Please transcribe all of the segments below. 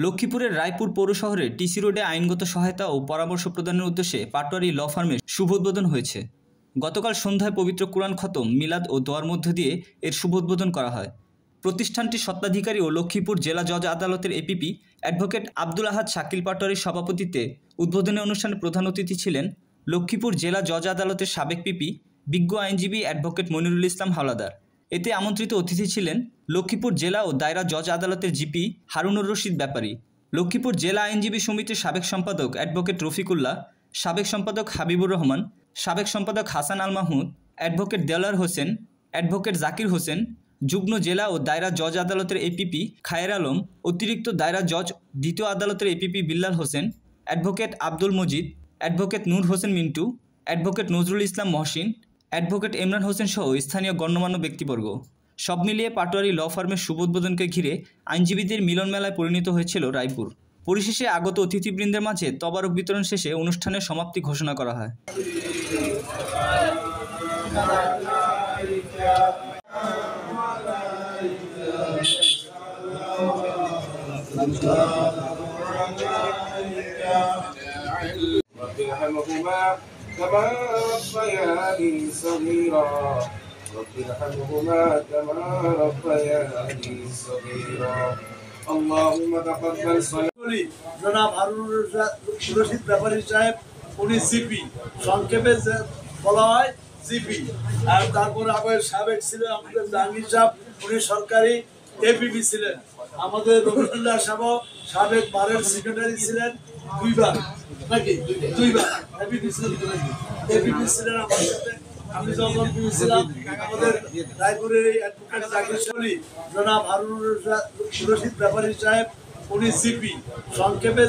লক্ষ্মীপুরের রায়পুর পৌর শহরে টিসি রোডে আইনগত সহায়তা ও পরামর্শ প্রদানের উদ্দেশ্যে পাটোয়ারি ল ফার্মের শুভোদ্বোধন হয়েছে। গতকাল সন্ধ্যায় পবিত্র কুরআন খতম, মিলাদ ও দোয়ার মধ্য দিয়ে এর শুভোদ্বোধন করা হয়। প্রতিষ্ঠানটির স্বত্বাধিকারী ও লক্ষ্মীপুর জেলা জজ আদালতের এপিপি অ্যাডভোকেট আব্দুল আহাদ শাকিল পাটোয়ারির সভাপতিত্বে উদ্বোধনী অনুষ্ঠানে প্রধান অতিথি ছিলেন লক্ষ্মীপুর জেলা জজ আদালতের সাবেক পিপি বিজ্ঞ আইনজীবী অ্যাডভোকেট মনিরুল ইসলাম হাওলাদার। এতে আমন্ত্রিত অতিথি ছিলেন লক্ষ্মীপুর জেলা ও দায়রা জজ আদালতের জিপি হারুনুর রশিদ ব্যাপারী, লক্ষ্মীপুর জেলা আইনজীবী সমিতির সাবেক সম্পাদক অ্যাডভোকেট রফিকুল্লাহ, সাবেক সম্পাদক হাবিবুর রহমান, সাবেক সম্পাদক হাসান আল মাহমুদ, অ্যাডভোকেট দেলার হোসেন, অ্যাডভোকেট জাকির হোসেন, যুগ্ম জেলা ও দায়রা জজ আদালতের এপিপি খায়ের আলম, অতিরিক্ত দায়রা জজ দ্বিতীয় আদালতের APP Billal Hossain, advocate Abdul Majid, advocate Nur Hossain Mintu, advocate Nazrul Islam Mohsin, advocate Imran Hossain সহ স্থানীয় গণ্যমান্য ব্যক্তিবর্গ। সব মিলিয়ে পাটোয়ারি ল ফার্মের শুভোদ্বোধনকে ঘিরে আইনজীবীদের মিলন মেলায় পরিণত হয়েছিল রায়পুর। পরিশেষে আগত অতিথিবৃন্দের মাঝে তবারক বিতরণ শেষে অনুষ্ঠানের সমাপ্তি ঘোষণা করা হয়। كما ربياني صغيرا رب ارحمهما كما ربياني صغيرا اللهم تقبل صلاتي জনাব হারুনুর রশিদ ব্যাপারী সাহেব, উনি জিপি, সংক্ষেপে বলা হয় জিপি। আর তারপরে আমাদের সাবেক ছিলেন আমাদের জাহাঙ্গীর সাহেব, উনি সরকারি এপিপি ছিলেন। আমাদের রবিউল্লাহ সাহেব সাবেক বারের সেক্রেটারি ছিলেন দুইবার এপিপি ছিলেন আমার সাথে। আমি যখন ছিলাম আমাদের রায়পুরের অ্যাডভোকেট জাকির সলি, জনাব হারুনুর রশিদ ব্যাপারী সাহেব, উনি জিপি, সংক্ষেপে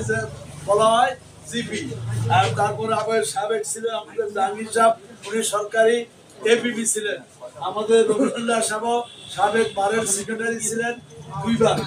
বলা হয় জিপি। আর তারপরে আমাদের সাবেক ছিলেন আমাদের জাহাঙ্গীর সাহেব, উনি সরকারি এপিপি ছিলেন। আমাদের রবিউল্লাহ সাহেব সাবেক বারের সেক্রেটারি ছিলেন দুইবার।